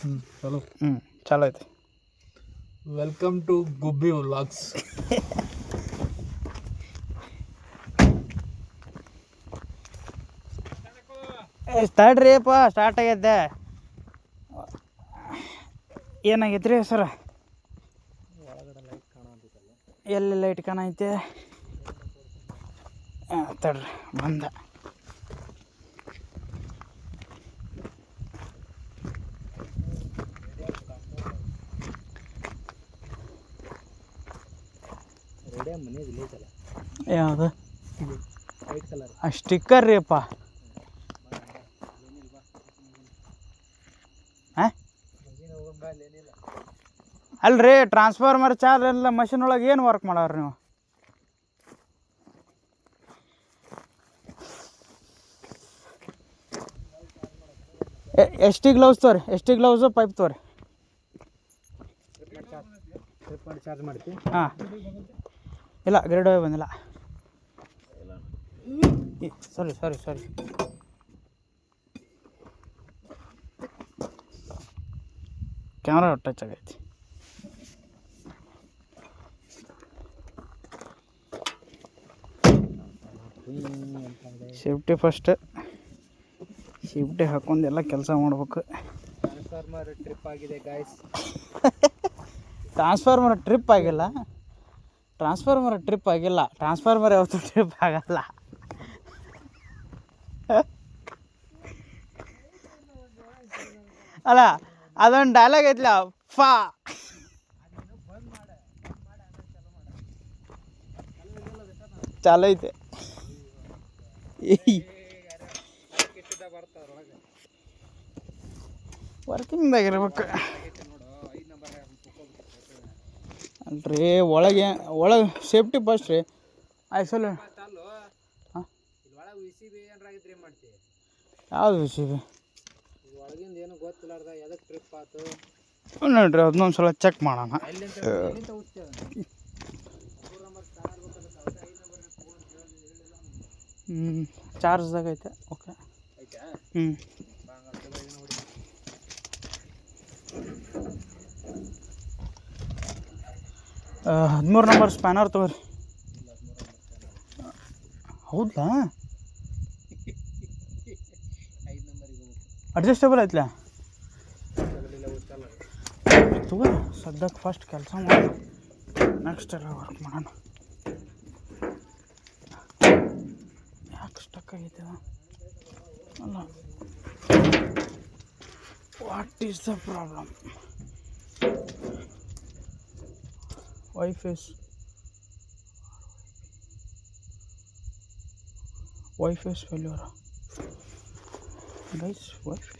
ಚಲೋ ಚಲೋ ಐತಿ. Welcome to Gubbi vlogs. ತಡ್ರಿಪ್ಪ, ಸ್ಟಾರ್ಟ್ ಆಗೈತೆ. ಏನಾಗೈತೆ ರೀ ಸರ? ಎಲ್ಲಿ ಲೈಟ್ ಕಾಣೈತೆ? ತಡ್ರಿ ಬಂದ. ಯಾವುದು ಸ್ಟಿಕ್ಕರ್ ರೀ ಅಪ್ಪ? ಅಲ್ರಿ, ಟ್ರಾನ್ಸ್ಫಾರ್ಮರ್ ಚಾರ್ಜ್ ಎಲ್ಲ ಮಷಿನ್ ಒಳಗೆ ಏನು ವರ್ಕ್ ಮಾಡವ್ರಿ ನೀವು? ಎಸ್ ಟಿ ಗ್ಲೌಸ್ ತೋರಿ, ಎಸ್ ಟಿ ಗ್ಲೌಸು ಪೈಪ್ ತೋರಿ. ಚಾರ್ಜ್ ಮಾಡ್ತೀವಿ. ಹಾಂ, ಇಲ್ಲ ಗ್ರೇಡ್ ಬಂದಿಲ್ಲ. ಸಾರಿ ಸಾರಿ ಸಾರಿ. ಕ್ಯಾಮ್ರಾ ಟಚ್ ಆಗೈತಿ. Safety first. ಸೇಫ್ಟಿ ಹಾಕೊಂಡು ಎಲ್ಲ ಕೆಲಸ ಮಾಡ್ಬೇಕು. ಟ್ರಾನ್ಸ್ಫಾರ್ಮರ್ ಟ್ರಿಪ್ ಆಗಿದೆ ಗಾಯ್ಸ್. ಟ್ರಾನ್ಸ್ಫಾರ್ಮರ್ ಟ್ರಿಪ್ ಆಗಿಲ್ಲ. ಟ್ರಾನ್ಸ್ಫಾರ್ಮರ್ ಯಾವತ್ತೂ ಟ್ರಿಪ್ ಆಗಲ್ಲ. ಅಲ್ಲ, ಅದೊಂದು ಡೈಲಾಗ್ ಐತ್ಲ, ಫಾ. ಚಾಲು ಐತೆ. ವರ್ಕಿಂಗ್ದಾಗ ಇರ್ಬೇಕು ಅಲ್ರಿ. ಒಳಗೆ ಸೇಫ್ಟಿ ಫಸ್ಟ್ ರೀ. ಆಯ್ಸಲ್ಲ. ಹಾಂ, ಯಾವುದು ವಿ ಸಿ ಬಿ? ಒಳಗಿಂದ ಏನು ಗೊತ್ತಿಲ್ಲಾರ್ದ ಎದಕ್ಕೆ ಟ್ರಿಪ್ ಆಯ್ತು ನೋಡ್ರಿ, ಅದನ್ನೊಂದು ಸಲ ಚೆಕ್ ಮಾಡೋಣ. ಚಾರ್ಜ್ದಾಗ ಐತೆ. ಓಕೆ. 13 ನಂಬರ್ ಸ್ಪ್ಯಾನರ್ ತಗೋರಿ. ಹೌದಾ? ಅಡ್ಜಸ್ಟೇಬಲ್ ಐತ್ಲ? ತಗೋ, ಸದ್ಯಕ್ಕೆ ಫಸ್ಟ್ ಕೆಲಸ ಮಾಡೋಣ, ನೆಕ್ಸ್ಟ್ ಎಲ್ಲ ವರ್ಕ್ ಮಾಡೋಣ. ಯಾಕೆ ಸ್ಟಕ್ ಆಗೈತೆ? ಅಲ್ಲ, what is the problem? Wifi failure guys. Wifi